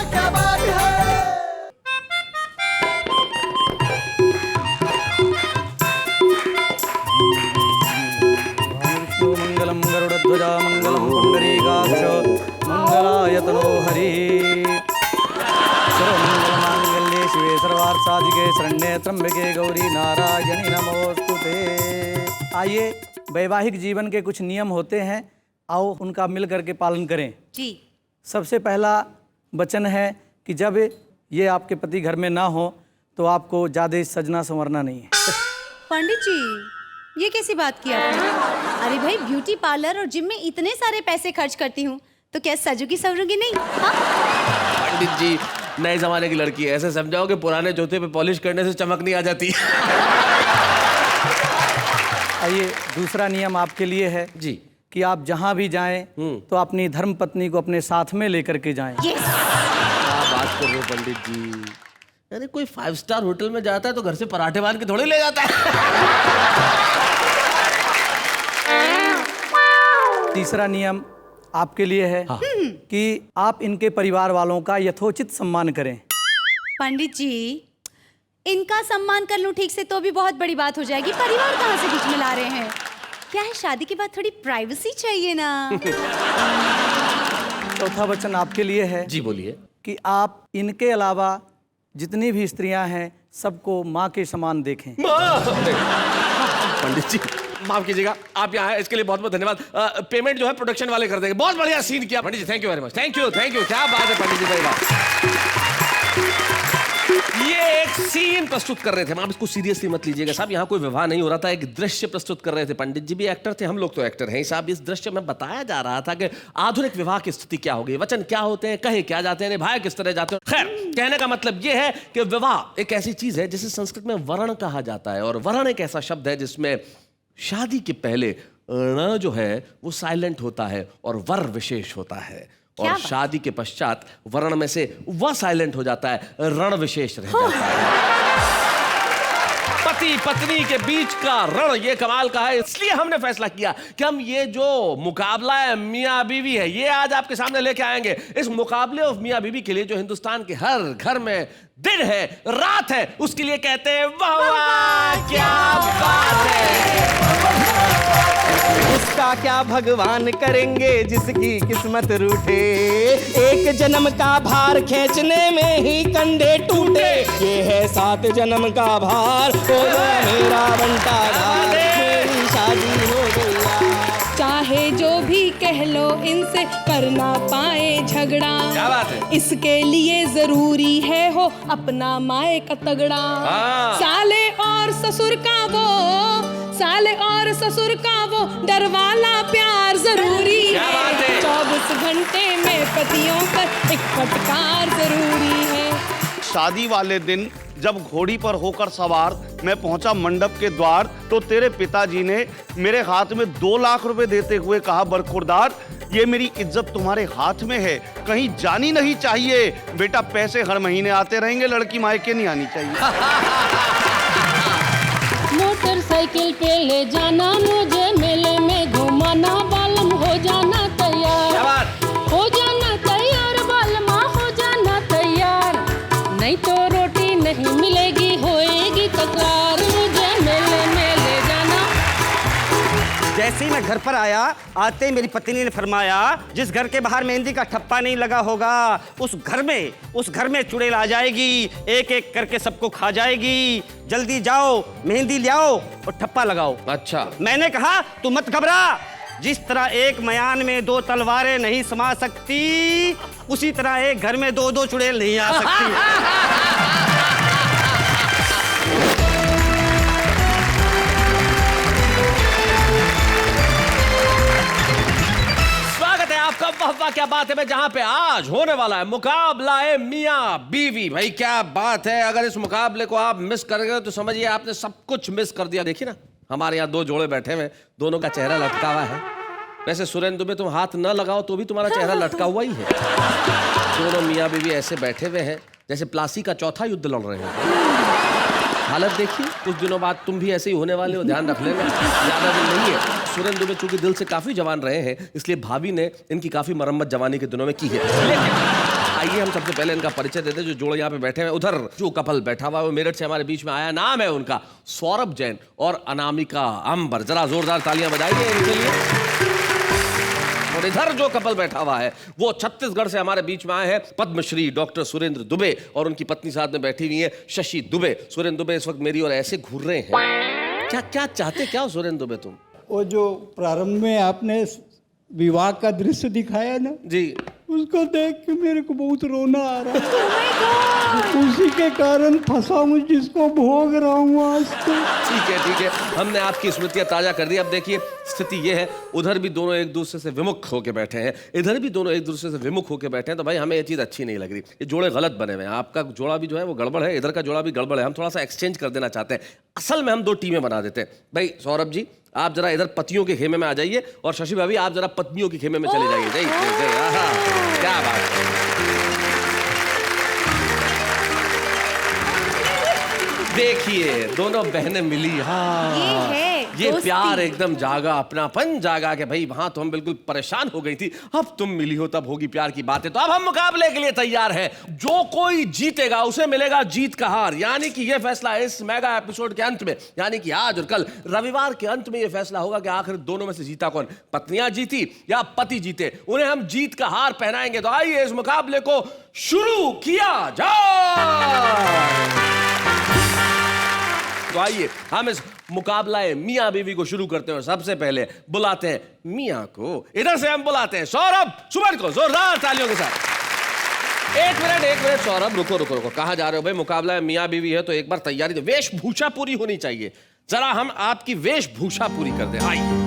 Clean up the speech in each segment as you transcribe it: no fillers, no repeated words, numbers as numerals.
क्या बात है। मंगलम गरुड़ध्वजा मंगलम पुंडरीकाक्ष मंगलायतनो हरि सर्वमंगलमांगल्ये शिवे सर्वार्थसाधिके शरण्ये त्र्यंबके गौरी नारायणी नमोस्तुते। आइए, वैवाहिक जीवन के कुछ नियम होते हैं, आओ उनका मिल करके पालन करें। जी। सबसे पहला वचन है कि जब ये आपके पति घर में ना हो तो आपको ज़्यादा सजना संवरना नहीं है। पंडित जी, ये कैसी बात की आपने? अरे भाई, ब्यूटी पार्लर और जिम में इतने सारे पैसे खर्च करती हूँ तो क्या सजूगी संवरूंगी नहीं? हाँ? पंडित जी, नए जमाने की लड़की है, ऐसे समझाओ कि पुराने जूते पे पॉलिश करने से चमक नहीं आ जाती। आइए, दूसरा नियम आपके लिए है जी कि आप जहाँ भी जाएं तो अपनी धर्म पत्नी को अपने साथ में लेकर के जाएं। Yes! क्या बात कर रहे हो पंडित जी, यानी कोई 5 स्टार होटल में जाता है तो घर से पराठे बांध के थोड़ी ले जाता है। तीसरा नियम आपके लिए है कि आप इनके परिवार वालों का यथोचित सम्मान करें। पंडित जी, इनका सम्मान कर लूं ठीक से तो भी बहुत बड़ी बात हो जाएगी। परिवार कहाँ से बीच में ला रहे हैं? क्या है, शादी के बाद थोड़ी प्राइवेसी चाहिए ना। चौथा वचन आपके लिए है जी बोलिए। कि आप इनके अलावा जितनी भी स्त्रियां हैं सबको माँ के समान देखें। पंडित जी माफ कीजिएगा, आप यहाँ हैं इसके लिए बहुत बहुत धन्यवाद। पेमेंट जो है प्रोडक्शन वाले कर देंगे। बहुत बढ़िया सीन किया Pandit ji, thank you very much. Thank you, क्या बात है पंडित जी, बड़ी बात। ये एक सीन प्रस्तुत कर रहे थे, आप इसको सीरियसली मत लीजिएगा साहब, यहाँ कोई विवाह नहीं हो रहा था, एक दृश्य प्रस्तुत कर रहे थे। पंडित जी भी एक्टर थे, हम लोग तो एक्टर हैं साहब। इस दृश्य में बताया जा रहा था कि आधुनिक विवाह की स्थिति क्या हो गई, वचन क्या होते हैं, कहे क्या जाते हैं, निभाए किस तरह जाते हैं। खैर, कहने का मतलब ये है कि विवाह एक ऐसी चीज है जिसे संस्कृत में वरण कहा जाता है, और वरण एक ऐसा शब्द है जिसमें शादी के पहले ण जो है वो साइलेंट होता है और वर विशेष होता है, और शादी के पश्चात वर्ण में से वह साइलेंट हो जाता है, रण विशेष रह जाता है। पति पत्नी के बीच का रण ये कमाल का है, इसलिए हमने फैसला किया कि हम ये जो मुकाबला है मियाँ बीवी है ये आज आपके सामने लेके आएंगे। इस मुकाबले ऑफ मियाँ बीवी के लिए जो हिंदुस्तान के हर घर में दिन है रात है, उसके लिए कहते हैं वाह वाह क्या बात है। उसका क्या भगवान करेंगे जिसकी किस्मत रूठे, एक जन्म का भार खींचने में ही कंधे टूटे, ये है 7 जन्म का भार, हो गया मेरा बंटाधार, मेरी शादी हो गई। चाहे जो भी कह लो इनसे करना पाए झगड़ा, क्या बात है? इसके लिए जरूरी है हो अपना माए का तगड़ा। साले और ससुर का वो, साले और ससुर का वो डरवाला प्यार जरूरी है। 24 घंटे में पतियों पर एक फटकार जरूरी है। शादी वाले दिन जब घोड़ी पर होकर सवार मैं पहुंचा मंडप के द्वार, तो तेरे पिताजी ने मेरे हाथ में 2 लाख रुपए देते हुए कहा, बरखुरदार ये मेरी इज्जत तुम्हारे हाथ में है, कहीं जानी नहीं चाहिए। बेटा पैसे हर महीने आते रहेंगे, लड़की मायके नहीं आनी चाहिए। मोटरसाइकिल पे ले जाना मुझे, मेले में घुमाना, बालम हो जाना तैयार, हो जाना तैयार, बालमा हो जाना तैयार, नहीं तो रोटी नहीं मिलेगी, होएगी तकरार, मुझे मेले में ले जाना। जैसे ही मैं घर पर आया, आते ही मेरी पत्नी ने फरमाया, जिस घर के बाहर मेहंदी का ठप्पा नहीं लगा होगा उस घर में चुड़ैल आ जाएगी, एक एक करके सबको खा जाएगी, जल्दी जाओ मेहंदी ले आओ और ठप्पा लगाओ। अच्छा, मैंने कहा तू मत घबरा, जिस तरह एक मयान में 2 तलवारें नहीं समा सकती, उसी तरह एक घर में 2-2 चुड़ैल नहीं आ सकती। आपका वाह क्या बात है, मैं जहां पे आज होने वाला है मुकाबला है मियाँ बीवी। भाई क्या बात है, अगर इस मुकाबले को आप मिस कर गए तो समझिए आपने सब कुछ मिस कर दिया। देखिए ना, हमारे यहाँ 2 जोड़े बैठे हुए, दोनों का चेहरा लटका हुआ है। वैसे सुरेंदु में तुम हाथ न लगाओ तो भी तुम्हारा चेहरा लटका हुआ ही है। दोनों मियाँ बीवी ऐसे बैठे हुए हैं जैसे प्लासी का चौथा युद्ध लड़ रहे हैं। हालत देखिए, कुछ दिनों बाद तुम भी ऐसे ही होने वाले हो, ध्यान रख लेना, ज्यादा दिन नहीं है। सुरेंदु में चूंकि दिल से काफी जवान रहे हैं, इसलिए भाभी ने इनकी काफी मरम्मत जवानी के दिनों में की है। लेकिन आइए हम सबसे पहले इनका परिचय देते हैं। जो जोड़े यहाँ पे बैठे हैं, उधर जो कपल बैठा हुआ है वो मेरठ से हमारे बीच में आया। नाम है उनका सौरभ जैन और अनामिका अंबर। जरा जोरदार तालियां बजाइए इनके लिए। और इधर जो कपल बैठा हुआ है वो छत्तीसगढ़ से हमारे बीच में आए हैं। पद्मश्री डॉक्टर सुरेंद्र दुबे और उनकी पत्नी साथ में बैठी हुई है शशि दुबे। सुरेंद्र दुबे इस वक्त मेरी और ऐसे घूर रहे हैं। क्या क्या चाहते क्या हो सुरेंद्र दुबे तुम? वो जो प्रारंभ में आपने विवाह का दृश्य दिखाया ना जी, उसको देख के मेरे को बहुत रोना आ रहा है। उसी के कारण फंसा हूँ जिसको भोग रहा हूँ आज तो। ठीक है, हमने आपकी स्मृतियां ताजा कर दी। अब देखिए स्थिति ये है, उधर भी दोनों एक दूसरे से विमुख होके बैठे हैं, इधर भी दोनों एक दूसरे से विमुख होके बैठे हैं। तो भाई हमें ये चीज़ अच्छी नहीं लग रही। ये जोड़े गलत बने हुए हैं। आपका जोड़ा भी जो है वो गड़बड़ है, इधर का जोड़ा भी गड़बड़ है। हम थोड़ा सा एक्सचेंज कर देना चाहते हैं। असल में हम 2 टीमें बना देते हैं। भाई सौरभ जी आप जरा इधर पतियों के खेमे में आ जाइए और शशि भाभी आप जरा पत्नियों के खेमे में चले जाइए। जय जय जय। आहा, क्या बात है। देखिए दोनों बहनें मिली। हाँ ये प्यार एकदम जागा, अपनापन जागा कि भाई वहां तो हम बिल्कुल परेशान हो गई थी, अब तुम मिली हो तब होगी प्यार की बातें। तो अब हम मुकाबले के लिए तैयार हैं। जो कोई जीतेगा उसे मिलेगा जीत का हार। यानी कि ये फैसला इस मेगा एपिसोड के अंत में, यानी कि आज और कल रविवार के अंत में ये फैसला होगा कि आखिर दोनों में से जीता कौन, पत्नियां जीती या पति जीते। उन्हें हम जीत का हार पहनाएंगे। तो आइए इस मुकाबले को शुरू किया जाए। तो आइए हम इस मुकाबला मियां बीवी को शुरू करते हैं। सबसे पहले बुलाते हैं मियां को। इधर से हम बुलाते हैं सौरभ सुमन को, जोरदार तालियों के साथ। एक मिनट सौरभ, रुको। कहां जा रहे हो भाई? मुकाबला मियां बीवी है तो एक बार तैयारी दो, वेशभूषा पूरी होनी चाहिए। जरा हम आपकी वेशभूषा पूरी कर दें। आइए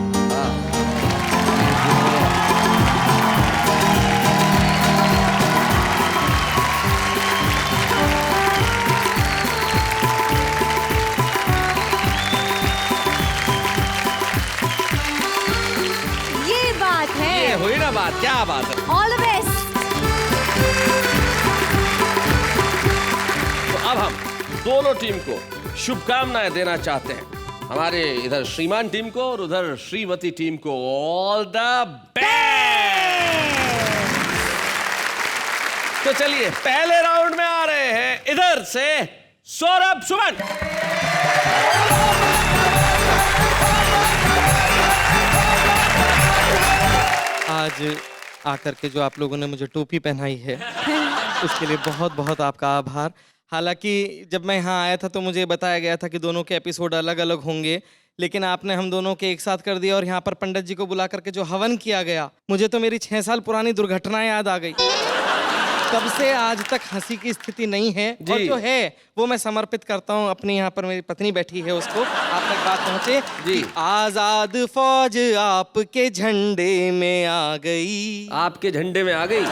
हुई ना बात, क्या बात है। All the best. तो अब हम दोनों टीम को शुभकामनाएं देना चाहते हैं। हमारे इधर श्रीमान टीम को और उधर श्रीमती टीम को ऑल द बेस्ट। तो चलिए पहले राउंड में आ रहे हैं इधर से सौरभ सुमन। आज आकर के जो आप लोगों ने मुझे टोपी पहनाई है उसके लिए बहुत बहुत आपका आभार। हालांकि जब मैं यहाँ आया था तो मुझे बताया गया था कि दोनों के एपिसोड अलग अलग होंगे, लेकिन आपने हम दोनों के एक साथ कर दिया। और यहाँ पर पंडित जी को बुला करके जो हवन किया गया, मुझे तो मेरी 6 साल पुरानी दुर्घटना याद आ गई। तब से आज तक हंसी की स्थिति नहीं है। और जो है वो मैं समर्पित करता हूँ अपनी, यहाँ पर मेरी पत्नी बैठी है उसको। आप तक बात पहुँचे जी। आजाद फौज आपके झंडे में आ गई, आपके झंडे में आ गई।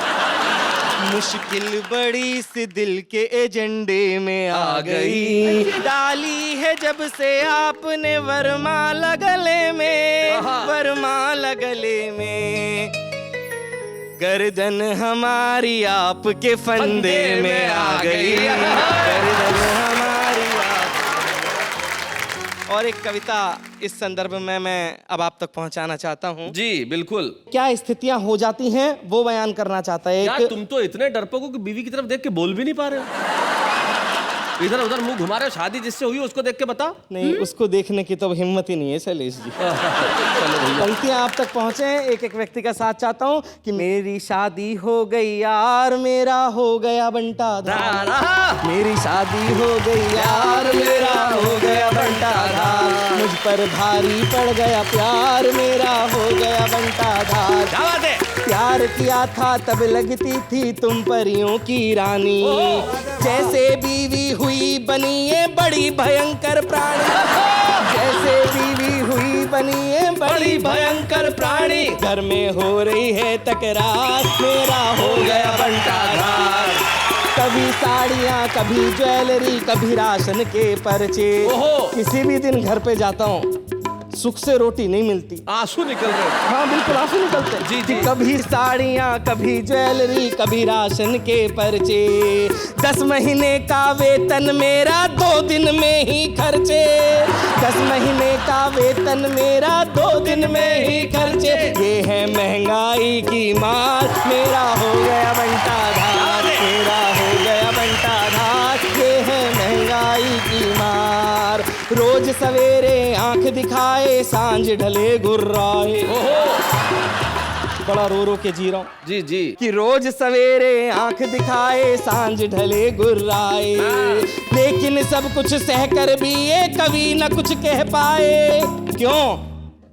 मुश्किल बड़ी सी दिल के एजेंडे में आ गई। डाली है जब से आपने वरमाला गले में, वरमाला गले में, गर्दन हमारी आपके फंदे में आ गई, गर्दन हमारी आप। और एक कविता इस संदर्भ में मैं अब आप तक पहुंचाना चाहता हूं। जी बिल्कुल। क्या स्थितियां हो जाती हैं वो बयान करना चाहता है। यार तुम तो इतने डरपोक हो कि बीवी की तरफ देख के बोल भी नहीं पा रहे हो। इधर उधर मुंह घुमा रहे हो। शादी जिससे हुई उसको देख के बता। नहीं, उसको देखने की तो हिम्मत ही नहीं है शैलेश जी। पंक्तियां आप तक पहुंचे। एक एक व्यक्ति का साथ चाहता हूं कि मेरी शादी हो गई यार, मेरा हो गया बंटाधार। मेरी शादी हो गई यार, मेरा हो गया बंटाधार। मुझ पर भारी पड़ गया प्यार, मेरा हो गया बंटाधार। क्या बात है। प्यार किया था तब लगती थी तुम परियों की रानी, जैसे बीवी हुई बनी ये बड़ी भयंकर प्राणी, जैसे बीवी हुई बनी ये बड़ी भयंकर प्राणी। घर में हो रही है तकरार, मेरा हो गया बंटाधार। कभी साड़ियाँ, कभी ज्वेलरी, कभी राशन के पर्चे। किसी भी दिन घर पे जाता हूँ सुख से रोटी नहीं मिलती, आंसू निकल रहे। हाँ बिल्कुल आंसू निकलते जी जी। कभी साड़ियाँ, कभी ज्वेलरी, कभी राशन के पर्चे। 10 महीने का वेतन मेरा 2 दिन में ही खर्चे। 10 महीने का वेतन मेरा 2 दिन में ही खर्चे। ये है महंगाई की मार, मेरा हो गया बंटा धार, मेरा हो गया बंटा धार, ये है महंगाई की मार। रोज सवेरे आंख दिखाए, सांझ ढले गुर्राए। बड़ा रो रो के जी रहा हूँ जी जी कि रोज सवेरे आंख दिखाए, सांझ ढले गुर्राए, लेकिन सब कुछ सहकर भी ये कभी न कुछ कह पाए। क्यों?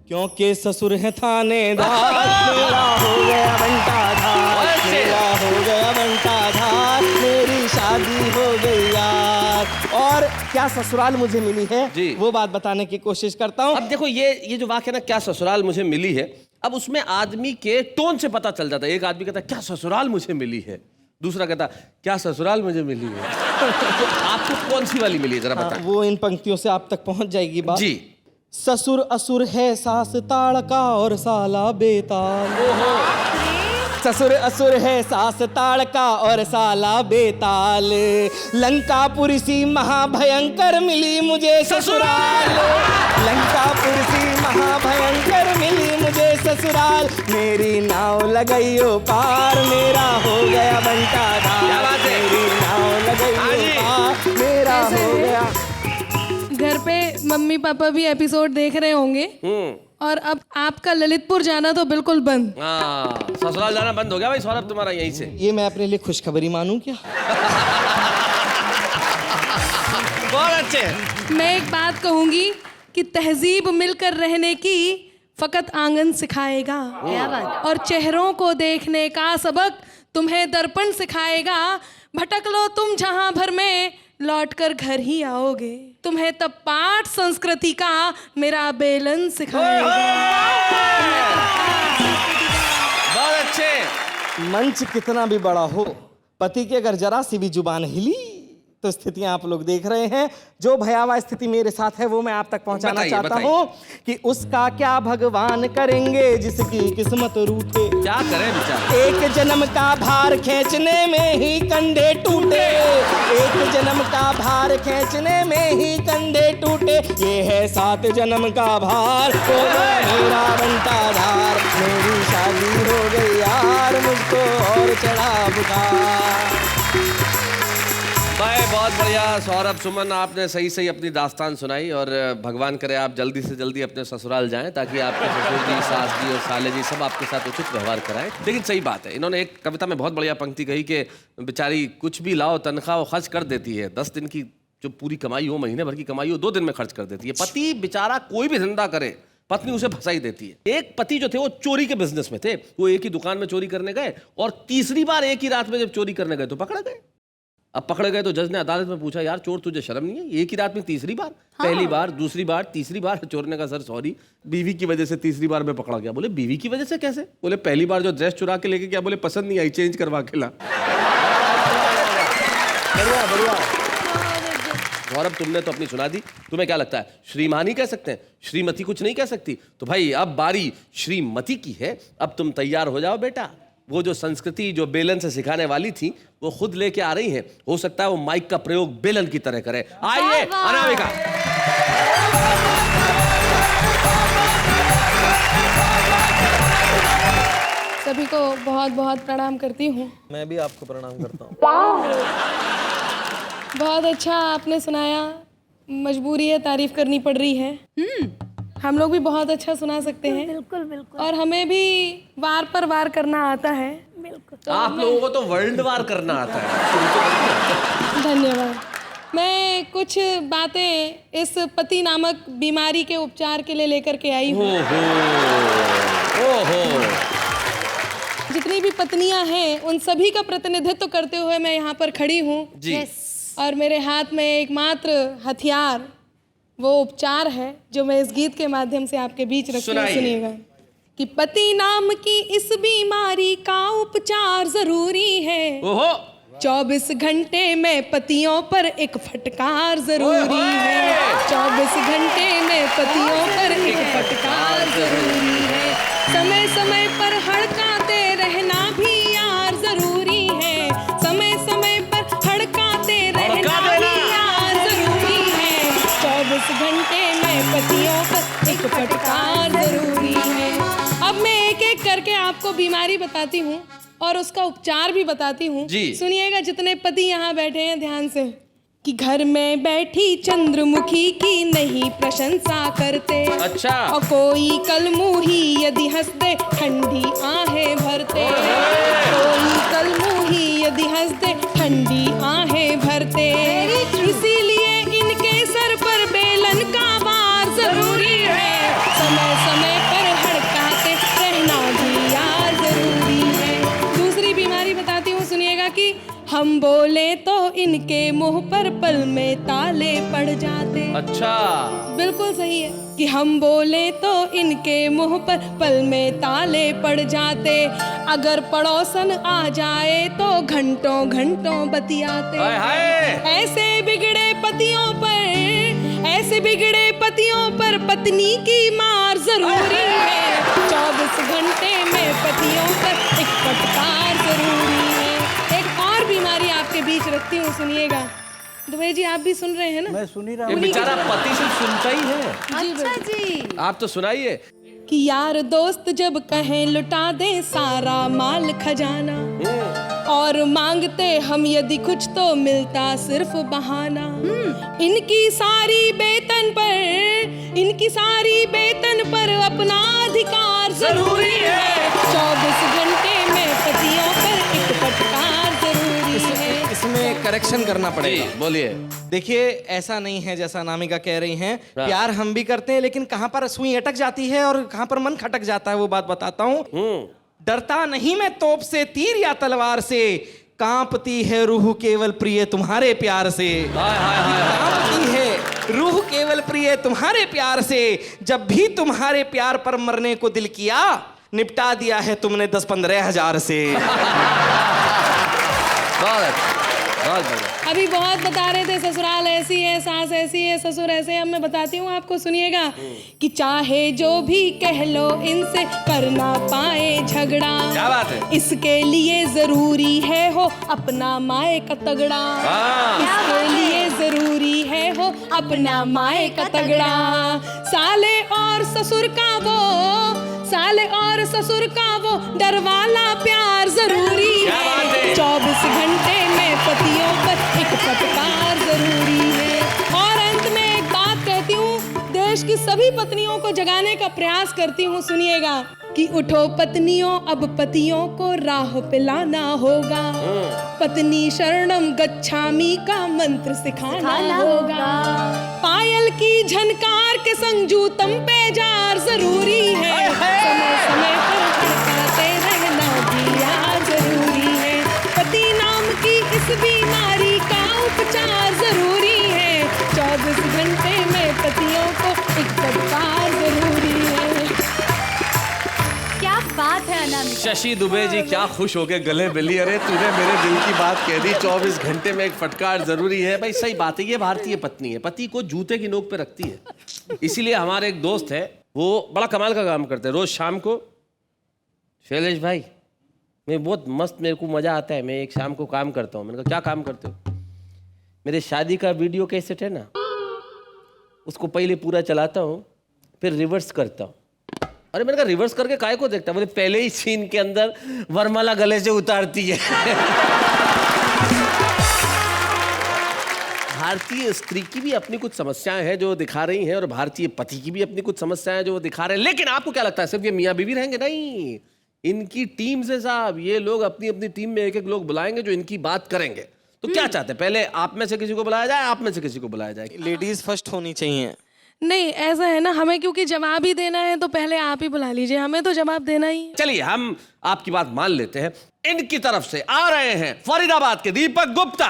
क्योंकि ससुर है थानेदार, मेरा हो गया बंटा धार, मेरा हो गया बंटा धार, मेरी शादी हो गई यार। और क्या ससुराल मुझे मिली है जी। वो बात बताने की कोशिश करता हूँ। अब देखो ये जो वाक्य ना, क्या ससुराल मुझे मिली है, अब उसमें आदमी के टोन से पता चल जाता है। एक आदमी कहता है क्या ससुराल मुझे मिली है, दूसरा कहता क्या ससुराल मुझे मिली है। तो आपको कौन सी वाली मिली है जरा बताएं। वो इन पंक्तियों से आप तक पहुंच जाएगी बात जी। ससुर असुर है सास ताड़का और साला बेताल। ससुर असुर है सास ताड़का और साला बेताल, लंकापुरी सी महाभयंकर मिली मुझे ससुराल, लंकापुरी सी महाभयंकर मिली मुझे ससुराल, मेरी नाव लगइयो पार, मेरा हो गया बंटा धार, मेरी नाव लगइयो पार, मेरा हो गया। घर पे मम्मी पापा भी एपिसोड देख रहे होंगे और अब आपका ललितपुर जाना तो बिल्कुल बंद। हाँ, ससुराल जाना बंद हो गया भाई सौरभ तुम्हारा यहीं से। ये मैं अपने लिए खुशखबरी मानूं क्या? बहुत अच्छे। मैं एक बात कहूंगी कि तहजीब मिलकर रहने की फकत आंगन सिखाएगा, क्या बात। और चेहरों को देखने का सबक तुम्हें दर्पण सिखाएगा। भटक लो तुम जहां भर में, लौट कर घर ही आओगे, तुम्हें तब पाठ संस्कृति का मेरा बेलन सिखाएगा। बहुत अच्छे। मंच कितना भी बड़ा हो, पति की अगर जरा सी भी जुबान हिली तो स्थितियां आप लोग देख रहे हैं। जो भयावह स्थिति मेरे साथ है वो मैं आप तक पहुंचाना बताइए, चाहता बताइए। हूं कि उसका क्या भगवान करेंगे जिसकी किस्मत रूठे। क्या करें बेचारा। एक जन्म का भार खींचने में ही कंधे टूटे, एक जन्म का भार खींचने में ही कंधे टूटे, ये है 7 जन्म का भार, हो गया मेरा बंटा धार, मेरी शादी हो गई यार, मुझको और चढ़ा बुखार। भाई बहुत बढ़िया सौरभ सुमन, आपने सही सही अपनी दास्तान सुनाई और भगवान करे आप जल्दी से जल्दी अपने ससुराल जाएं ताकि आपके ससुर जी, सास जी और साले जी सब आपके साथ उचित व्यवहार कराएं। लेकिन सही बात है, इन्होंने एक कविता में बहुत बढ़िया पंक्ति कही कि बेचारी कुछ भी लाओ तनख्वाह वो खर्च कर देती है, 10 दिन की जो पूरी कमाई हो, महीने भर की कमाई हो, 2 दिन में खर्च कर देती है। पति बेचारा कोई भी धंधा करे, पत्नी उसे फंसा ही देती है। एक पति जो थे वो चोरी के बिजनेस में थे, वो एक ही दुकान में चोरी करने गए और तीसरी बार एक ही रात में जब चोरी करने गए तो पकड़ गए। अब पकड़े गए तो जज ने अदालत में पूछा, यार चोर तुझे शर्म नहीं है, एक ही रात में तीसरी बार? हाँ। पहली बार, दूसरी बार, तीसरी बार। चोर ने कहा सर सॉरी, बीवी की वजह से तीसरी बार में पकड़ा गया। बोले बीवी की वजह से कैसे? बोले पहली बार जो ड्रेस चुरा के लेके गया, बोले पसंद नहीं आई, चेंज करवा के ला। बढ़िया बढ़िया। गौरव तुमने तो अपनी सुना दी, तुम्हें क्या लगता है श्रीमान ही कह सकते हैं, श्रीमती कुछ नहीं कह सकती? तो भाई अब बारी श्रीमती की है, अब तुम तैयार हो जाओ बेटा। वो जो संस्कृति जो बेलन से सिखाने वाली थी वो खुद लेके आ रही हैं। हो सकता है वो माइक का प्रयोग बेलन की तरह करे। आइए अनामिका। सभी को बहुत बहुत प्रणाम करती हूँ। मैं भी आपको प्रणाम करता हूँ। बहुत अच्छा आपने सुनाया, मजबूरी है तारीफ करनी पड़ रही है। हम लोग भी बहुत अच्छा सुना सकते हैं। बिल्कुल बिल्कुल। और हमें भी वार पर वार करना आता है। बिल्कुल। तो आप लोगों को तो वर्ल्ड वार करना आता है। धन्यवाद। मैं कुछ बातें इस पति नामक बीमारी के उपचार के लिए लेकर के आई हूँ। ओहो। जितनी भी पत्नियां हैं उन सभी का प्रतिनिधित्व करते हुए मैं यहाँ पर खड़ी हूँ जी। और मेरे हाथ में एकमात्र हथियार वो उपचार है जो मैं इस गीत के माध्यम से आपके बीच रखती हूँ। सुनिएगा कि पति नाम की इस बीमारी का उपचार जरूरी है। ओहो। 24 घंटे में पतियों पर एक फटकार जरूरी है। 24 घंटे में पतियों पर एक फटकार जरूरी है। समय समय पर हड़काते रहना भी यार जरूरी है। समय समय पर हड़काते रहना भी यार जरूरी है। 24 घंटे में पतियों पर एक फटकार जरूरी है। अब मैं एक एक करके आपको बीमारी बताती हूँ और उसका उपचार भी बताती हूँ। जी। सुनिएगा जितने पति यहाँ बैठे हैं ध्यान से, कि घर में बैठी चंद्रमुखी की नहीं प्रशंसा करते। अच्छा। और कोई कलमुही यदि हंस दे ठंडी आहें भरते। कोई कलमुही यदि हंस दे ठंडी आहें भरते। इसीलिए इनके सर पर बेलन का वार जरूरी है। समय समय पर हड़काते रहना भी यार जरूरी है। दूसरी बीमारी बताती हूँ, सुनिएगा कि हम बोले तो इनके मुंह पर पल में ताले पड़ जाते। अच्छा। बिल्कुल सही है कि हम बोले तो इनके मुंह पर पल में ताले पड़ जाते। अगर पड़ोसन आ जाए तो घंटों घंटों बतियाते। हाय हाय। ऐसे बिगड़े पतियों पर पत्नी की मार जरूरी है। 24 घंटे में पतियों पर एक फटकार जरूरी है। एक और बीमारी आपके बीच रखती हूँ, सुनिएगा। दुबे जी आप भी सुन रहे हैं ना? मैं सुन ही रहा ये हूँ। बेचारा पति सिर्फ सुनता ही है। अच्छा जी। आप तो सुनाइए। कि यार दोस्त जब कहें लुटा दे सारा माल खजाना, और मांगते हम यदि कुछ तो मिलता सिर्फ बहाना। इनकी सारी बेतन पर अपना अधिकार जरूरी है। 24 घंटे में पतियों पर एक फटकार जरूरी है। इसमें करेक्शन करना पड़ेगा। बोलिए। देखिए ऐसा नहीं है जैसा अनामिका कह रही हैं। प्यार हम भी करते हैं, लेकिन कहाँ पर सुई अटक जाती है और कहाँ पर मन खटक जाता है वो बात बताता हूँ। डरता नहीं मैं तोप से, तीर या तलवार से, कांपती है रूह केवल प्रिय तुम्हारे प्यार से। कांपती है रूह केवल प्रिय तुम्हारे प्यार से। जब भी तुम्हारे प्यार पर मरने को दिल किया, निपटा दिया है तुमने 10-15 हजार से। अभी बहुत बता रहे थे ससुराल ऐसी है, सास ऐसी है, ससुर ऐसे। अब मैं बताती हूँ आपको, सुनिएगा कि चाहे जो भी कह लो इनसे कर ना पाए झगड़ा। क्या बात है? इसके लिए जरूरी है हो अपना माए का तगड़ा। इसके लिए जरूरी है हो अपना माए का तगड़ा। साले और ससुर का वो डर वाला प्यार जरूरी है। 24 घंटे में पतियों पर एक फटकार जरूरी है। और अंत में एक बात कहती हूँ, देश की सभी पत्नियों को जगाने का प्रयास करती हूँ, सुनिएगा कि उठो पत्नियों, अब पतियों को राह पे लाना होगा। पत्नी शरणम गच्छामि का मंत्र सिखाना होगा। पायल की झनकार के संग जूतम पे जार जरूरी है। समय समय पर खड़काते रहना भी यार जरूरी है। पति नाम की इस बीमारी का उपचार जरूरी है। 24 घंटे में पतियों को एक फटकार जरूरी है। क्या बात है अनामिका। शशि दुबे जी क्या खुश हो गए गले मिली। अरे तूने मेरे दिल की बात कह दी। 24 घंटे में एक फटकार जरूरी है। भाई सही बात है, ये भारतीय पत्नी है, पति को जूते की नोक पे रखती है। इसीलिए हमारे एक दोस्त है, वो बड़ा कमाल का काम करते हैं। रोज शाम को, शैलेश भाई मैं बहुत मस्त, मेरे को मजा आता है, मैं एक शाम को काम करता हूँ। मैंने कहा क्या काम करते हो? मेरे शादी का वीडियो कैसेट है ना, उसको पहले पूरा चलाता हूँ, फिर रिवर्स करता हूँ। अरे मैंने कहा रिवर्स करके काय को देखता? बोले पहले ही सीन के अंदर वरमाला गले से उतारती है। भारतीय स्त्री की भी अपनी कुछ समस्याएं हैं जो दिखा रही हैं, और भारतीय पति की भी अपनी कुछ समस्याएं हैं जो वो दिखा रहे हैं। लेकिन आपको क्या लगता है सिर्फ ये मियाँ बीवी रहेंगे? नहीं, इनकी टीम से साहब, ये लोग अपनी अपनी टीम में एक एक लोग बुलाएंगे जो इनकी बात करेंगे। तो क्या चाहते हैं, पहले आप में से किसी को बुलाया जाए, आप में से किसी को बुलाया जाए? लेडीज फर्स्ट होनी चाहिए। नहीं ऐसा है ना, हमें क्योंकि जवाब ही देना है तो पहले आप ही बुला लीजिए, हमें तो जवाब देना ही है। चलिए हम आपकी बात मान लेते हैं। इनकी तरफ से आ रहे हैं फरीदाबाद के दीपक गुप्ता।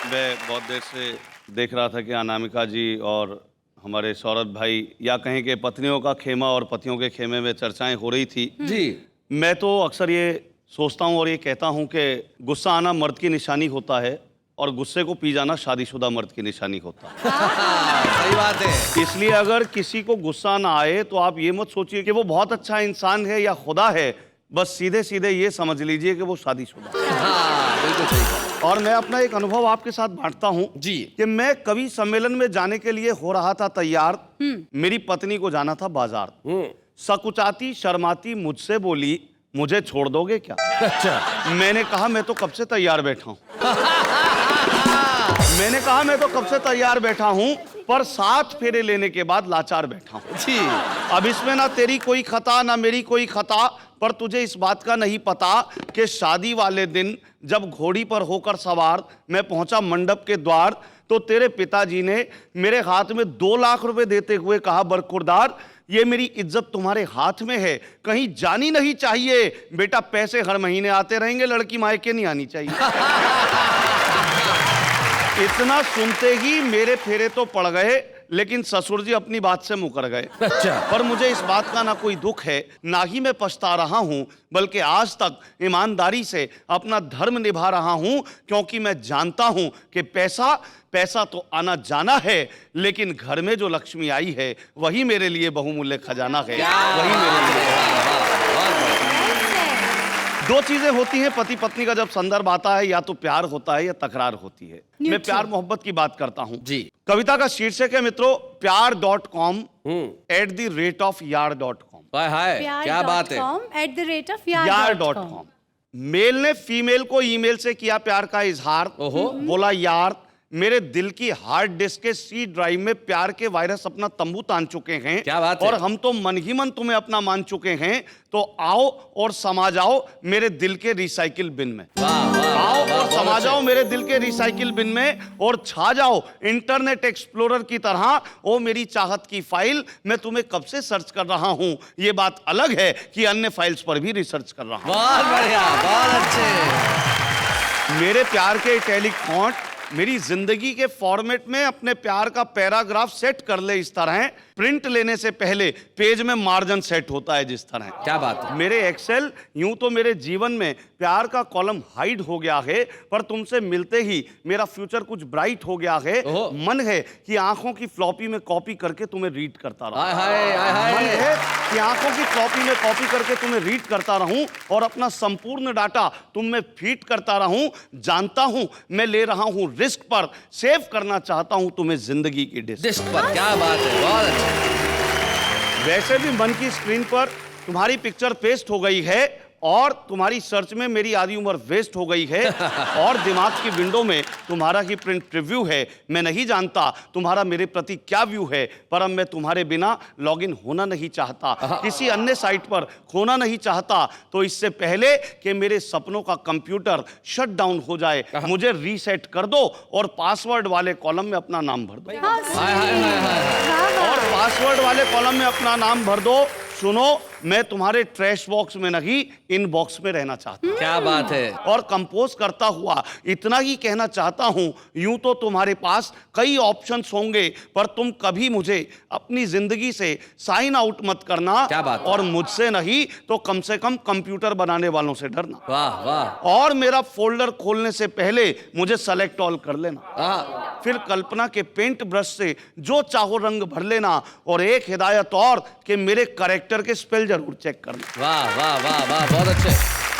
मैं बहुत देर से देख रहा था कि अनामिका जी और हमारे सौरभ भाई, या कहें कि पत्नियों का खेमा और पतियों के खेमे में चर्चाएं हो रही थी। जी मैं तो अक्सर ये सोचता हूँ और ये कहता हूँ कि गुस्सा आना मर्द की निशानी होता है और गुस्से को पी जाना शादीशुदा मर्द की निशानी होता है। सही बात है। इसलिए अगर किसी को गुस्सा ना आए तो आप ये मत सोचिए कि वो बहुत अच्छा इंसान है या खुदा है, बस सीधे सीधे ये समझ लीजिए कि वो शादीशुदा है। बिल्कुल सही कहा। और मैं अपना एक अनुभव आपके साथ बांटता हूँ जी। कि मैं कवि सम्मेलन में जाने के लिए हो रहा था तैयार। मेरी पत्नी को जाना था बाजार। सकुचाती शर्माती मुझसे बोली, मुझे छोड़ दोगे क्या? अच्छा। मैंने कहा मैं तो कब से तैयार बैठा हूँ। मैंने कहा मैं तो कब से तैयार बैठा हूँ, पर 7 फेरे लेने के बाद लाचार बैठा हूँ। जी। अब इसमें ना तेरी कोई खता ना मेरी कोई खता, पर तुझे इस बात का नहीं पता कि शादी वाले दिन जब घोड़ी पर होकर सवार मैं पहुंचा मंडप के द्वार, तो तेरे पिताजी ने मेरे हाथ में 2 लाख रुपए देते हुए कहा, बरखुरदार ये मेरी इज्जत तुम्हारे हाथ में है, कहीं जानी नहीं चाहिए। बेटा पैसे हर महीने आते रहेंगे, लड़की मायके नहीं आनी चाहिए। इतना सुनते ही मेरे फेरे तो पड़ गए, लेकिन ससुर जी अपनी बात से मुकर गए। अच्छा। पर मुझे इस बात का ना कोई दुख है, ना ही मैं पछता रहा हूं, बल्कि आज तक ईमानदारी से अपना धर्म निभा रहा हूं, क्योंकि मैं जानता हूं कि पैसा तो आना जाना है, लेकिन घर में जो लक्ष्मी आई है वही मेरे लिए बहुमूल्य खजाना है। वही मेरे लिए। 2 चीजें होती हैं पति पत्नी का जब संदर्भ आता है, या तो प्यार होता है या तकरार होती है। मैं प्यार मोहब्बत की बात करता हूं। जी। कविता का शीर्षक है मित्रों प्यार.com @यार.com। हाय हाय, क्या बात है। यार.com। मेल ने फीमेल को ईमेल से किया प्यार का इजहार। बोला, यार मेरे दिल की हार्ड डिस्क के सी ड्राइव में प्यार के वायरस अपना तंबू तान चुके हैं। क्या बात है। और हम तो मन ही मन तुम्हें अपना मान चुके हैं, तो आओ और समा जाओ मेरे दिल के रिसाइकिल बिन में। आओ और समा जाओ मेरे दिल के रिसाइकिल बिन में, और छा जाओ इंटरनेट एक्सप्लोरर की तरह। ओ मेरी चाहत की फाइल, मैं तुम्हें कब से सर्च कर रहा हूं। ये बात अलग है कि अन्य फाइल्स पर भी रिसर्च कर रहा हूं। बहुत बढ़िया, बहुत अच्छे। मेरे प्यार के इटैलिक फॉन्ट मेरी जिंदगी के फॉर्मेट में अपने प्यार का पैराग्राफ सेट कर ले इस तरह। प्रिंट लेने से पहले पेज में मार्जिन सेट होता है जिस तरह। क्या बात है। मेरे एक्सेल यूं तो मेरे जीवन में प्यार का कॉलम हाइड हो गया है, पर तुमसे मिलते ही मेरा फ्यूचर कुछ ब्राइट हो गया है। मन है कि आंखों की फ्लॉपी में कॉपी करके तुम्हें रीड करता रहूं। मन है कि आंखों की फ्लॉपी में कॉपी करके तुम्हें रीड करता रहूं, और अपना संपूर्ण डाटा तुम में फीड करता रहूं। जानता हूं मैं ले रहा हूं रिस्क, पर सेव करना चाहता हूं तुम्हें जिंदगी की डिस्क पर। क्या बात है, बहुत अच्छा। वैसे भी मन की स्क्रीन पर तुम्हारी पिक्चर पेस्ट हो गई है, और तुम्हारी सर्च में मेरी आधी उम्र वेस्ट हो गई है, और दिमाग की विंडो में तुम्हारा ही प्रिंट प्रीव्यू है। मैं नहीं जानता तुम्हारा मेरे प्रति क्या व्यू है, पर अब मैं तुम्हारे बिना लॉगिन होना नहीं चाहता, किसी अन्य साइट पर खोना नहीं चाहता। तो इससे पहले कि मेरे सपनों का कंप्यूटर शट डाउन हो जाए, मुझे रीसेट कर दो और पासवर्ड वाले कॉलम में अपना नाम भर दो। और पासवर्ड वाले कॉलम में अपना नाम भर दो। सुनो, मैं तुम्हारे ट्रैश बॉक्स में नहीं, इनबॉक्स में रहना चाहता हूं। क्या बात है। और कंपोज करता हुआ इतना ही कहना चाहता हूं, यूं तो तुम्हारे पास कई ऑप्शंस होंगे, पर तुम कभी मुझे अपनी जिंदगी से साइन आउट मत करना। क्या बात है। और मुझसे नहीं तो कम से कम कंप्यूटर बनाने वालों से डरना। वाह वाह। और मेरा फोल्डर खोलने से पहले मुझे सेलेक्ट ऑल कर लेना। फिर कल्पना के पेंट ब्रश से जो चाहो रंग भर लेना। और एक हिदायत और कि मेरे कैरेक्टर के स्पेल जरूर चेक करना। वाह वाह वाह वाह, बहुत अच्छे।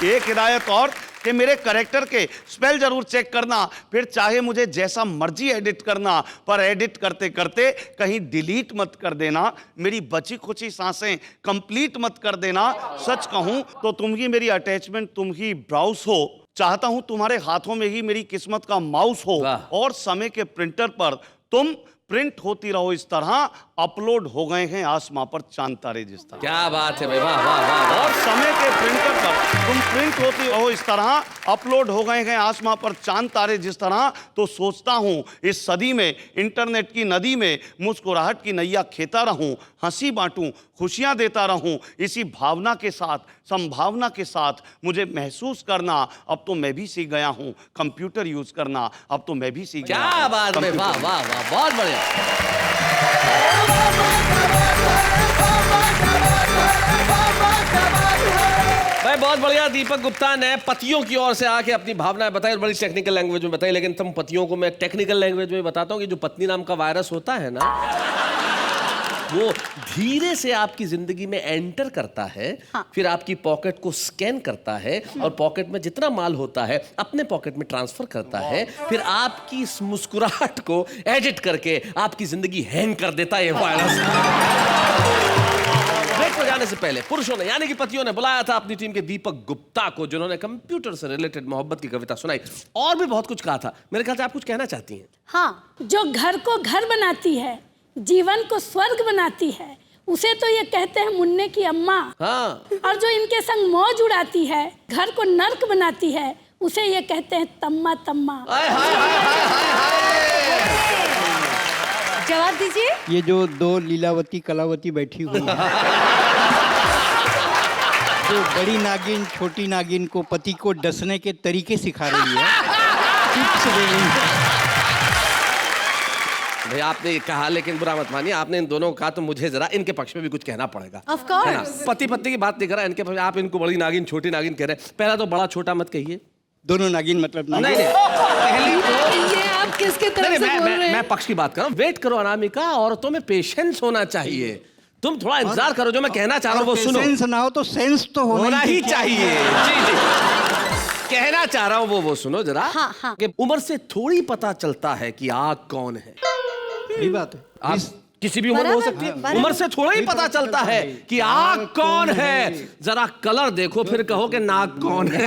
एक हिदायत और कि मेरे कैरेक्टर के स्पेल जरूर चेक करना। फिर चाहे मुझे जैसा मर्जी एडिट करना, पर एडिट करते करते कहीं डिलीट मत कर देना। मेरी बची खुची सांसें कंप्लीट मत कर देना। सच कहूं तो तुम ही मेरी अटैचमेंट, तुम ही ब्राउज हो। चाहता हूं तुम्हारे हाथों में ही मेरी किस्मत का माउस हो, और समय के प्रिंटर पर तुम प्रिंट होती रहो इस तरह। अपलोड हो गए हैं आसमां पर चांद तारे जिस तरह। क्या बात है भाई, वाह वाह वाह। और समय के प्रिंटर पर तुम प्रिंट होती रहो इस तरह। अपलोड हो गए हैं आसमां पर चांद तारे जिस तरह। तो सोचता हूं इस सदी में इंटरनेट की नदी में मुस्कुराहट की नैया खेता रहूं, हंसी बांटूं, खुशियां देता रहूं। इसी भावना के साथ, संभावना के साथ मुझे महसूस करना। अब तो मैं भी सीख गया हूं कंप्यूटर यूज करना। अब तो मैं भी सीख गया हूं। क्या बात है, वाह वाह वाह, बहुत बढ़िया। भाई बहुत बढ़िया। दीपक गुप्ता ने पतियों की ओर से आके अपनी भावनाएं बताई, बड़ी टेक्निकल लैंग्वेज में बताई, लेकिन तुम पतियों को मैं टेक्निकल लैंग्वेज में बताता हूँ कि जो पत्नी नाम का वायरस होता है ना, वो धीरे से आपकी जिंदगी में एंटर करता है, फिर आपकी पॉकेट को स्कैन करता है और पॉकेट में जितना माल होता है अपने पॉकेट में ट्रांसफर करता है, फिर आपकी इस मुस्कुराहट को एडिट करके आपकी जिंदगी हैंग कर देता है ये वायरस। ब्रेक पर जाने से पहले पुरुषों ने यानी कि पतियों ने बुलाया था अपनी टीम के दीपक गुप्ता को, जिन्होंने कंप्यूटर से रिलेटेड मोहब्बत की कविता सुनाई और भी बहुत कुछ कहा था। मेरे ख्याल से आप कुछ कहना चाहती हैं। हाँ, जो घर को घर बनाती है, जीवन को स्वर्ग बनाती है, उसे तो ये कहते हैं मुन्ने की अम्मा। हाँ। और जो इनके संग मौज उड़ाती है, घर को नर्क बनाती है, उसे ये कहते हैं तम्मा तम्मा। जवाब दीजिए। ये जो दो लीलावती कलावती बैठी हुई है, जो बड़ी नागिन छोटी नागिन को पति को डसने के तरीके सिखा रही है, टिप्स दे रही है। भाई आपने ये कहा, लेकिन बुरा मत मानिए, आपने इन दोनों को कहा तो मुझे जरा इनके पक्ष में भी कुछ कहना पड़ेगा। Of course। पति पत्नी की बात नहीं कर रहा, इनके पक्ष आप इनको बड़ी नागिन छोटी नागिन कह रहे हैं। पहला तो बड़ा छोटा मत कहिए, दोनों नागिन मतलब नहीं पहली ये आप किसके तरफ से बोल रहे हैं? मैं पक्ष की बात कर रहा हूँ। वेट करो अनामिका, औरतों में पेशेंस होना चाहिए। तुम थोड़ा इंतजार करो, जो मैं कहना चाह रहा हूँ वो सुनो। सेंस ना हो तो सेंस तो होना ही चाहिए। जी जी, कहना चाह रहा हूँ वो सुनो जरा। हाँ, हाँ। कि उम्र से थोड़ी पता चलता है कि आग कौन है। सही बात है। आप किसी भी उम्र में हो सकती है, उम्र से थोड़ा ही पता चलता है कि आग कौन है। जरा कलर देखो फिर कहो कि नाग कौन है।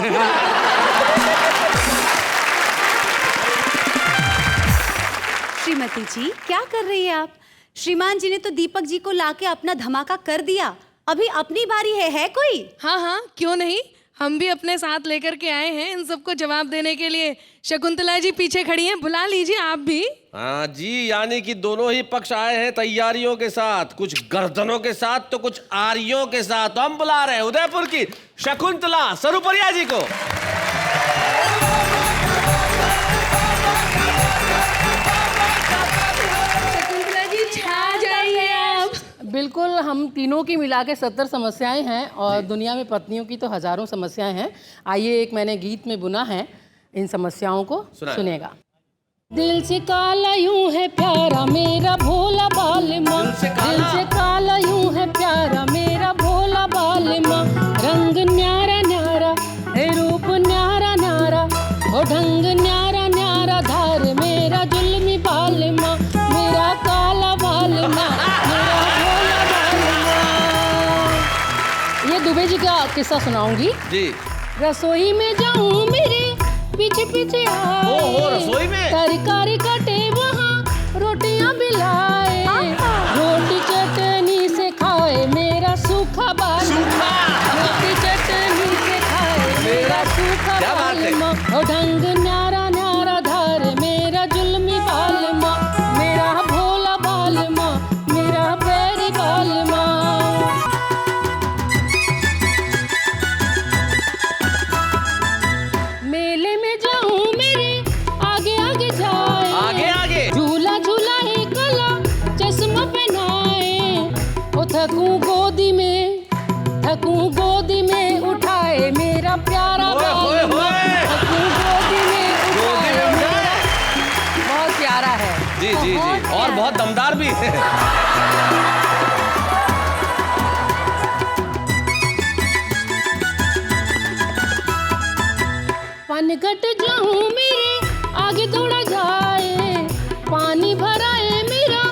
श्रीमती जी, क्या कर रही है आप? श्रीमान जी ने तो दीपक जी को लाके अपना धमाका कर दिया, अभी अपनी बारी है कोई? हाँ हाँ, क्यों नहीं, हम भी अपने साथ लेकर के आए हैं इन सबको जवाब देने के लिए। शकुंतला जी पीछे खड़ी हैं, बुला लीजिए आप भी। हाँ जी, यानी कि दोनों ही पक्ष आए हैं तैयारियों के साथ, कुछ गर्दनों के साथ तो कुछ आरियों के साथ। तो हम बुला रहे हैं उदयपुर की शकुंतला सरुपरिया जी को। शकुंतला जी छा जाइए आप। बिल्कुल, हम तीनों की मिला के 70 समस्याएं हैं और दुनिया में पत्नियों की तो हजारों समस्याएं हैं। आइए, एक मैंने गीत में बुना है, इन समस्याओं को सुनेगा। दिल से काला यूं है प्यारा मेरा भोला बालमा, दिल से काला यूं है प्यारा मेरा भोला बालमा, रंग न्यारा न्यारा है रूप न्यारा न्यारा, ओ ढंग न्यारा न्यारा, धार मेरा जुल्मी बालमा, मेरा काला बालमा, मेरा भोला बालमा। ये दुबे जी का किस्सा सुनाऊंगी जी। रसोई में जाऊं मेरे पीछे पीछे आए, रसोई में तरकारी कटे वहाँ रोटियां बिलाए, रोटी चटनी से खाए मेरा सूखा बालमा, रोटी चटनी से खाए मेरा सूखा बालमा, ओ ढंग न्यारा न्यारा, धार मेरा जुल्मी बालमा, मेरा भोला बालमा, मेरा बैरी बालमा। मेले में जाऊं मेरे आगे आगे जाए, आगे आगे झूला झूलाए कला चश्मा पहनाए, ओ थकूं गोदी में उठाए मेरा प्यारा बालमा, थकूं गोदी में उठाए मेरा। बहुत प्यारा है। जी जी जी, और बहुत दमदार भी है। पनघट जाऊं मेरे आगे दौड़ा जाए, पानी भराए मेरा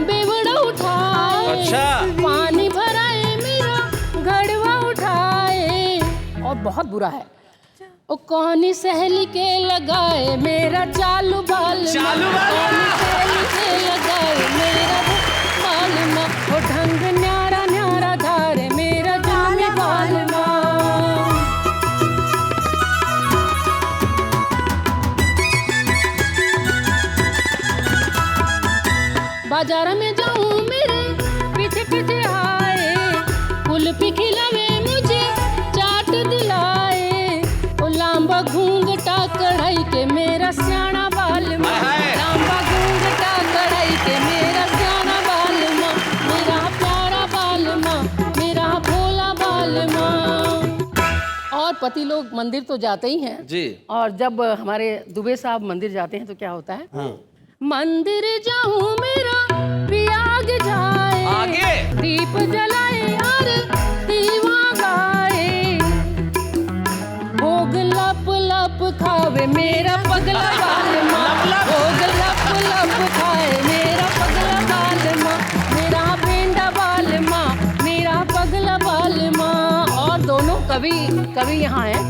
बेवड़ा उठाए, अच्छा। पानी भराए मेरा घड़वा उठाए। और बहुत बुरा है, ओ कौनी सहेली के लगाए मेरा चालू बालमा, कौनी सहेली के लगाए मेरा बालमा, ओ ढंग न्यारा न्यारा, धार मेरा जुल्मी बालमा। बाजार में जाऊं मेरे पीछे पीछे आए, कुल्फी खिलावे मुझे चाट दिलाए, ओ लांबा घूंघटा कढ़ाई के मेरा स्याना बालमा, लांबा घूंघटा कढ़ाई के मेरा स्याना बालमा, मेरा प्यारा बालमा, मेरा भोला बालमा। और पति लोग मंदिर तो जाते ही हैं जी। और जब हमारे दुबे साहब मंदिर जाते हैं तो क्या होता है, मंदिर जाऊं मेरा पिया आगे जाए, आगे। दीप जलाए और दीवा गाए, भोग लप लप खावे मेरा पगला बालमा, भोग लप लप खाए मेरा पगला बालमा, मेरा बेंडा बालमा, मेरा पगला बालमा। और दोनों कवि यहाँ हैं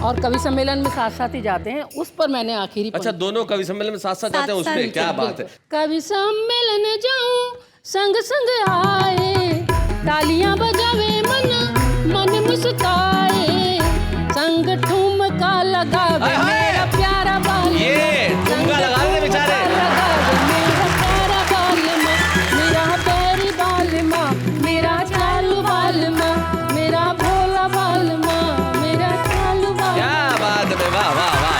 और कवि सम्मेलन में साथ साथ ही जाते हैं। उस पर मैंने आखिरी अच्छा, दोनों कवि सम्मेलन में साथ साथ जाते हैं उसमें, क्या बात है। कवि सम्मेलन जाऊं संग संग आए, तालियां बजावे मन मन मुस्काए, संग ठुमका लगावे मेरा प्यारा बालमा, ये ठुमका लगा दे बेचारे। मेरा प्यारा बालमा, मेरा बैरी बालमा, मेरा चालू बालमा, मेरा भोला बालमा, मेरा चालू बालमा। क्या बात है, वाह वाह वाह।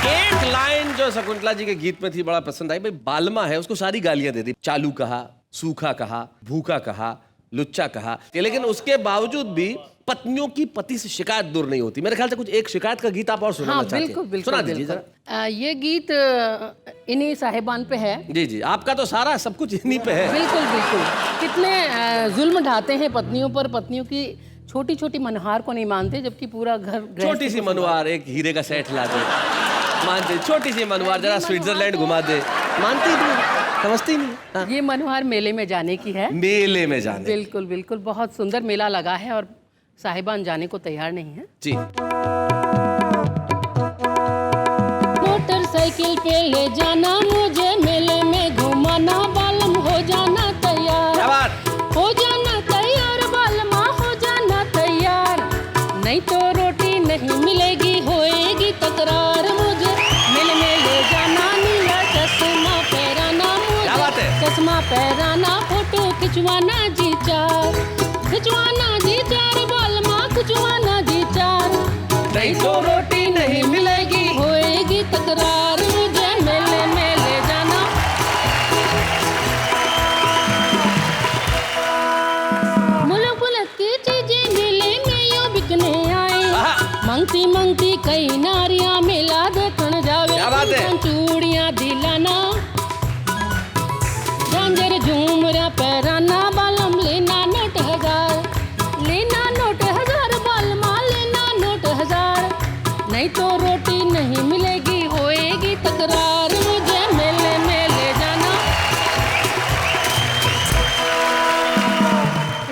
एक लाइन जो शकुंतला जी के गीत में थी बड़ा पसंद आई, भाई बालमा है उसको सारी गालियां दे दी, चालू कहा, सूखा कहा, भूखा कहा, लुच्चा कहा, लेकिन उसके बावजूद भी पत्नियों की पति से शिकायत दूर नहीं होती। मेरे ख्याल से कुछ एक शिकायत का गीत आप और सुनाना चाहते हैं। बिल्कुल बिल्कुल सुना दीजिए बिल्कुल। जरा। ये गीत इन्हीं साहिबान पे है। जी जी, आपका तो सारा सब कुछ इन्हीं पे है। बिल्कुल बिल्कुल। कितने जुल्म ढाते हैं पत्नियों पर, पत्नियों की छोटी छोटी मनहार को नहीं मानते, जबकि पूरा घर छोटी सी मनवार एक हीरे का सेट ला दे, मानते। छोटी सी मनवार जरा स्विट्जरलैंड घुमा दे, मानती नहीं, समझती नहीं। हाँ। ये मनोहर मेले में जाने की है। मेले में जाने। बिल्कुल बिल्कुल, बहुत सुंदर मेला लगा है और साहिबान जाने को तैयार नहीं है। जी। मोटरसाइकिल पे ले जाना मुझे, मेले में घुमाना, बालम हो जाना तैयार। क्या बात? हो जाना तैयार बालमा, हो जाना तैयार, नहीं तो रोटी नहीं मिलेगी, होएगी तकरार। मुझे मेले में ले जाना, नीला चश्मा पहराना, क्या बात है? चश्मा पहराना, फोटो खिंचवाना जी चार, खिंचवाना जी चार बालमा, खिंचवाना जी चार, नहीं तो रोटी नहीं मिलेगी, होएगी तकरार। मुझे मेले में ले जाना। मुल्क मुल्क की चीजें मेले में यूं बिकने आई, मंगती मंगती कई नारियां मेला देखने जावे। क्या बात है? चूड़ियां दिलाना, झांझर झूमरा पहराना, बालम लेना नोट 1000, लेना नोट 1000 बालमा, लेना नोट 1000, नहीं तो रोटी नहीं मिलेगी, होएगी तकरार। मुझे मेले में ले जाना।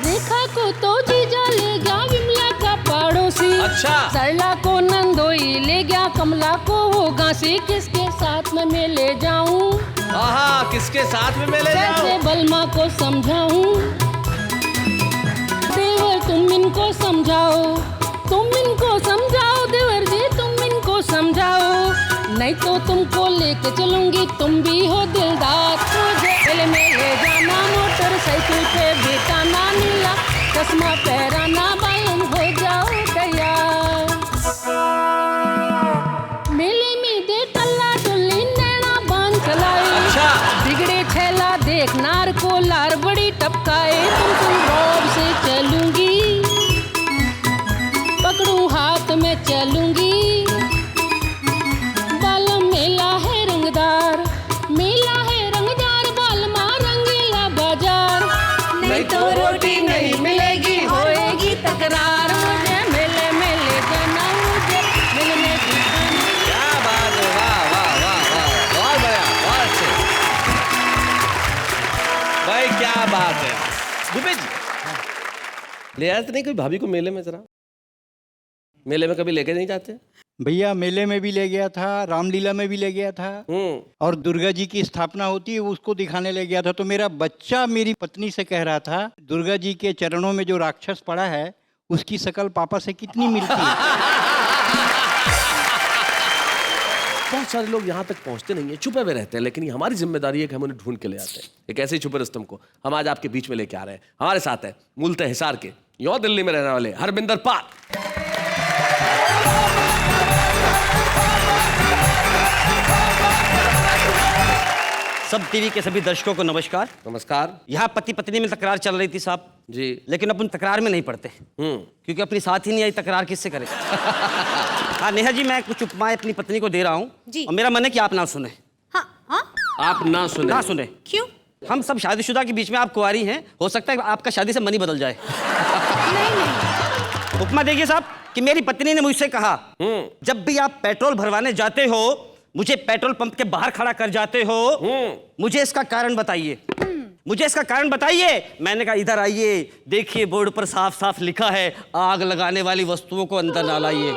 रेखा को तो जीजा ले गया, विमला का पड़ोसी। अच्छा। सरला को नंदोई ले गया, कमला को वो गांसी, किसके साथ में मैं ले जाऊं? आहा, किसके साथ में मैं ले जाऊं? कैसे बलमा को समझाऊं? देवर तुम इनको समझाओ, तुम इनको समझाओ, देवर जी तुम इनको समझाओ, नहीं तो तुमको लेके चलूंगी, तुम भी हो दिलदार। मुझे मेले में ले जाना, मोटरसाइकिल पे बिठाना, नीला चश्मा पहराना, बालम हो जाओ तैयार। मेले में दे टल्ला टुल्ली, नैना बांध चलाए। अच्छा। बिगड़े छेला देख नार को, लार बड़ी टपकाए, तुम रौब से चलूंगी, पकड़ूं हाथ में चलूंगी, बालम मेला है रंगदार, मेला है रंगदार, बालमा रंगीला बाजार, नहीं तो रोटी नहीं मिलेगी, होएगी तकरार। मुझे मेले में ले जाना, मुझे मेले में दिखाना। क्या बात है, वाह वाह वाह वाह, बहुत बढ़िया, बहुत अच्छे भाई, क्या बात है। भूपेश जी, ले आए तो नहीं कोई भाभी को मेले में? जरा मेले में कभी लेके नहीं जाते? भैया मेले में भी ले गया था, रामलीला में भी ले गया था, और दुर्गा जी की स्थापना होती है उसको दिखाने ले गया था। तो मेरा बच्चा मेरी पत्नी से कह रहा था, दुर्गा जी के चरणों में जो राक्षस पड़ा है उसकी शकल पापा से कितनी मिलती है। बहुत सारे लोग यहाँ तक पहुँचते नहीं है, छुपे हुए रहते हैं, लेकिन ये हमारी जिम्मेदारी है कि हम उन्हें ढूंढ के ले आते हैं। एक ऐसे ही छुपे रुस्तम को हम आज आपके बीच में लेके आ रहे हैं। हमारे साथ है मूलतः हिसार के, यौ दिल्ली में रहने वाले हरबिंदर पाल। सब टीवी के सभी दर्शकों को नमस्कार। नमस्कार। यहाँ पति पत्नी में तकरार चल रही थी साहब जी, लेकिन अपन तकरार में नहीं पड़ते क्योंकि अपनी साथ ही नहीं आई, तकरार किससे करें। हाँ नेहा जी, मैं कुछ उपमाएं अपनी पत्नी को दे रहा हूँ जी। और मेरा मन है कि आप ना सुने। हाँ हाँ आप ना सुने। ना सुने। क्यों? हम सब शादीशुदा के बीच में आप कुंवारी हैं, हो सकता है आपका शादी से मन ही बदल जाए। नहीं। उपमा देखिए साहब कि मेरी पत्नी ने मुझसे कहा, जब भी आप पेट्रोल भरवाने जाते हो मुझे पेट्रोल पंप के बाहर खड़ा कर जाते हो, मुझे इसका कारण बताइए, मुझे इसका कारण बताइए। मैंने कहा इधर आइए, देखिए बोर्ड पर साफ साफ लिखा है आग लगाने वाली वस्तुओं को अंदर ना लाइए।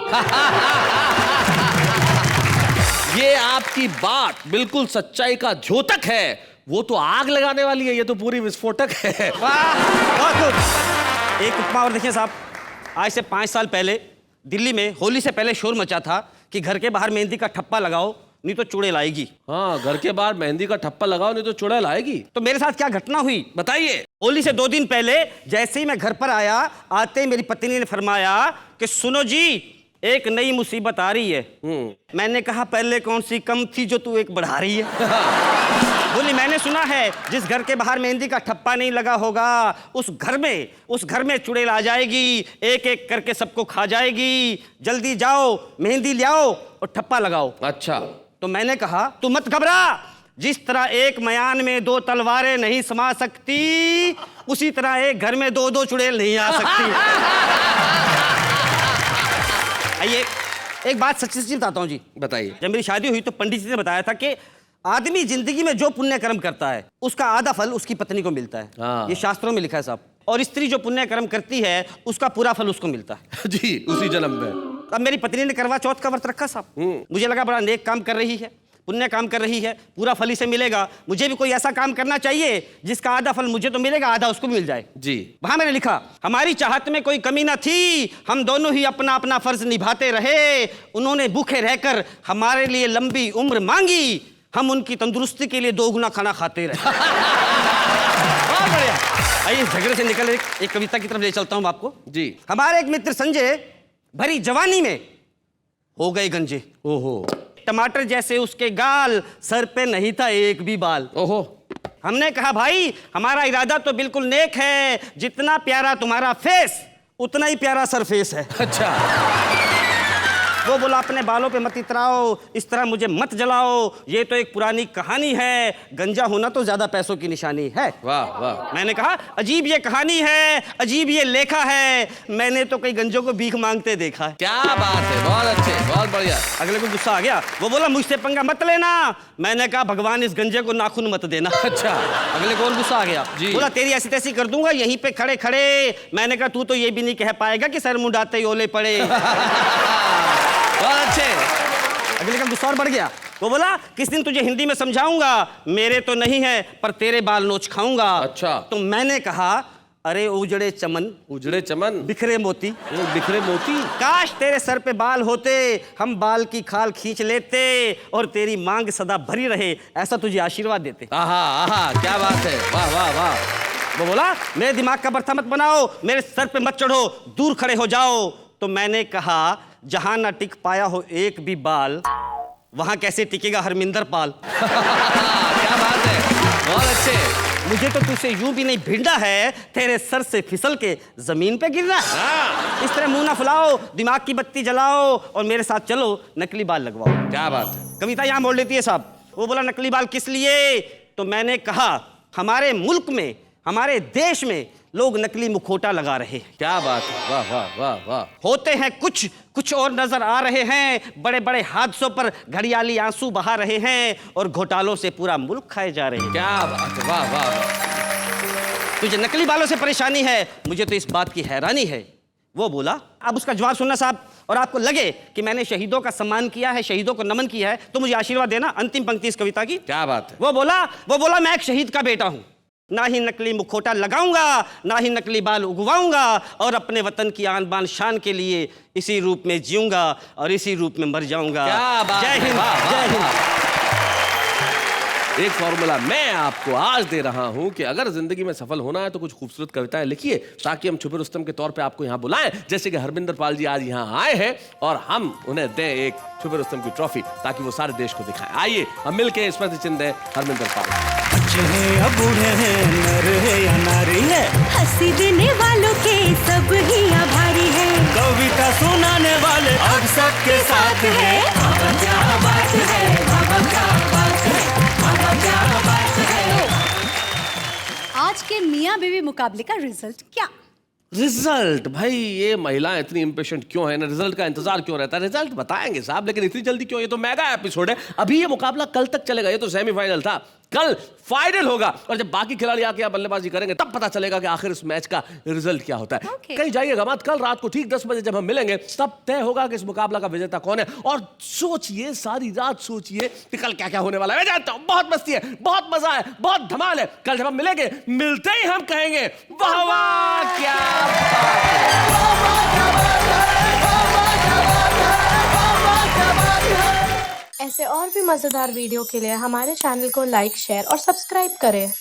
ये आपकी बात बिल्कुल सच्चाई का द्योतक है। वो तो आग लगाने वाली है, ये तो पूरी विस्फोटक है। वाह, बहुत खूब। एक उपमा और देखिए साहब, आज से 5 साल पहले दिल्ली में होली से पहले शोर मचा था कि घर के बाहर मेहंदी का ठप्पा लगाओ नहीं तो चुड़ैल आएगी। हाँ, घर के बाहर मेहंदी का ठप्पा लगाओ नहीं तो चुड़ैल आएगी। तो मेरे साथ क्या घटना हुई बताइए। होली से 2 दिन पहले जैसे ही मैं घर पर आया, आते ही मेरी पत्नी ने फरमाया कि सुनो जी एक नई मुसीबत आ रही है। मैंने कहा पहले कौन सी कम थी जो तू एक बढ़ा रही है। बोली मैंने सुना है जिस घर के बाहर मेहंदी का ठप्पा नहीं लगा होगा उस घर में चुड़ैल आ जाएगी, एक एक करके सबको खा जाएगी। जल्दी जाओ मेहंदी ले आओ और ठप्पा लगाओ। अच्छा। तो मैंने कहा तू मत घबरा, जिस तरह एक मयान में 2 तलवारें नहीं समा सकती उसी तरह एक घर में 2-2 चुड़ैल नहीं आ सकती। आइए एक बात सच्ची बताता हूँ जी। बताइए। जब मेरी शादी हुई तो पंडित जी ने बताया था कि आदमी जिंदगी में जो पुण्य कर्म करता है उसका आधा फल उसकी पत्नी को मिलता है। हाँ। ये शास्त्रों में लिखा है साहब। और स्त्री जो पुण्य कर्म करती है उसका पूरा फल उसको मिलता है। जी, उसी जन्म में। अब मेरी पत्नी ने करवा चौथ का व्रत रखा साहब। मुझे लगा बड़ा नेक काम कर रही है, पुण्य काम कर रही है, पूरा फल इसे मिलेगा। मुझे भी कोई ऐसा काम करना चाहिए जिसका आधा फल मुझे तो मिलेगा, आधा उसको भी मिल जाए। जी। वहां मैंने लिखा हमारी चाहत में कोई कमी न थी, हम दोनों ही अपना अपना फर्ज निभाते रहे। उन्होंने भूखे रहकर हमारे लिए लंबी उम्र मांगी, हम उनकी तंदुरुस्ती के लिए 2 गुना खाना खाते रहे। बहुत बढ़िया। आइए झगड़े से निकल एक कविता की तरफ ले चलता हूं आपको। जी। हमारे एक मित्र संजय भरी जवानी में हो गए गंजे। ओहो। टमाटर जैसे उसके गाल, सर पे नहीं था एक भी बाल। ओहो। हमने कहा भाई हमारा इरादा तो बिल्कुल नेक है, जितना प्यारा तुम्हारा फेस उतना ही प्यारा सरफेस है। अच्छा। वो बोला अपने बालों पे मत इतराओ, इस तरह मुझे मत जलाओ, ये तो एक पुरानी कहानी है, गंजा होना तो ज्यादा पैसों की निशानी है। वाह वाह। मैंने कहा अजीब ये कहानी है, अजीब ये लेखा है, मैंने तो कई गंजों को भीख मांगते देखा है। क्या बात है, बहुत अच्छे, बहुत बढ़िया। अगले को गुस्सा आ गया, वो बोला मुझसे पंगा मत लेना। मैंने कहा भगवान इस गंजे को नाखून मत देना। अच्छा। अगले को और गुस्सा आ गया, बोला तेरी ऐसी तैसी कर दूंगा यहीं पे खड़े खड़े। मैंने कहा तू तो ये भी नहीं कह पाएगा कि सर मुंडाते ही ओले पड़े। बहुत अच्छे। अगले का गुस्सा और बढ़ गया, वो बोला किस दिन तुझे हिंदी में समझाऊंगा, मेरे तो नहीं है पर तेरे बाल नोच खाऊंगा। अच्छा। तो मैंने कहा अरे उजड़े चमन, उजड़े चमन, बिखरे मोती, बिखरे मोती, काश तेरे सर पे बाल होते, हम बाल की खाल खींच लेते और तेरी मांग सदा भरी रहे, ऐसा तुझे आशीर्वाद देते। आहा आहा, क्या बात है, वाह वाह वाह। वो बोला मेरे दिमाग का बर्था मत बनाओ, मेरे सर पे मत चढ़ो, दूर खड़े हो जाओ। तो मैंने कहा जहां ना टिक पाया हो एक भी बाल, वहां कैसे टिकेगा हरमिंदर पाल। क्या बात है, बहुत अच्छे। मुझे तो तुझसे यूं भी नहीं भिड़ना है, तेरे सर से फिसल के जमीन पे गिरना है। इस तरह मुंह ना फुलाओ, दिमाग की बत्ती जलाओ और मेरे साथ चलो नकली बाल लगवाओ। क्या बात है। कविता यहां बोल लेती है साहब। वो बोला नकली बाल किस लिए? तो मैंने कहा हमारे मुल्क में, हमारे देश में लोग नकली मुखौटा लगा रहे हैं। क्या बात है, वाह वाह वाह वाह। होते हैं कुछ और नजर आ रहे हैं, बड़े बड़े हादसों पर घड़ियाली आंसू बहा रहे हैं और घोटालों से पूरा मुल्क खाए जा रहे हैं। क्या बात है, वाह वाह। तुझे नकली बालों से परेशानी है, मुझे तो इस बात की हैरानी है। वो बोला अब उसका जवाब सुनना साहब, और आपको लगे कि मैंने शहीदों का सम्मान किया है, शहीदों को नमन किया है, तो मुझे आशीर्वाद देना। अंतिम पंक्ति इस कविता की। क्या बात है। वो बोला मैं एक शहीद का बेटा हूं, ना ही नकली मुखौटा लगाऊंगा, ना ही नकली बाल उगवाऊंगा, और अपने वतन की आन बान शान के लिए इसी रूप में जीऊंगा और इसी रूप में मर जाऊंगा। क्या बात जय है, हिंद, वाह, वाह, जय हिंद। वाह। एक फॉर्मूला मैं आपको आज दे रहा हूं कि अगर जिंदगी में सफल होना है तो कुछ खूबसूरत कविताएं लिखिए, ताकि हम छुपे रुस्तम के तौर पे आपको यहां बुलाएं, जैसे कि हरमिंदर पाल जी आज यहां आए हैं और हम उन्हें दें एक छुपे रुस्तम की ट्रॉफी, ताकि वो सारे देश को दिखाएं। आइए हम मिलके स्मृति चिन्ह दें हरमिंदर पाल। बच्चे हैं या बूढ़े हैं, नर है या नारी है, हंसी देने वालों के सब ही आभारी है, कविता सुनाने वाले अब सबके साथ है। बाबा क्या बात है, बाबा क्या बात है, बाबा क्या मियाँ बीवी मुकाबले का रिजल्ट क्या? रिजल्ट भाई, ये महिलाएं इतनी इम्पेशेंट क्यों है ना, रिजल्ट का इंतजार क्यों रहता है? रिजल्ट बताएंगे साहब, लेकिन इतनी जल्दी क्यों? ये तो मेगा एपिसोड है, अभी ये मुकाबला कल तक चलेगा। ये तो सेमीफाइनल था, कल फाइनल होगा, और जब बाकी खिलाड़ी आके यहाँ बल्लेबाजी करेंगे तब पता चलेगा कि आखिर इस मैच का रिजल्ट क्या होता है। कहीं जाइएगा मत, कल रात को ठीक 10 बजे जब हम मिलेंगे तब तय होगा कि इस मुकाबला का विजेता कौन है। और सोचिए, सारी रात सोचिए कि कल क्या क्या होने वाला है। मैं जानता हूँ बहुत मस्ती है, बहुत मजा है, बहुत धमाल है। कल जब हम मिलेंगे, मिलते ही हम कहेंगे वाह वाह क्या ऐसे और भी मजेदार वीडियो के लिए हमारे चैनल को लाइक, शेयर और सब्सक्राइब करें।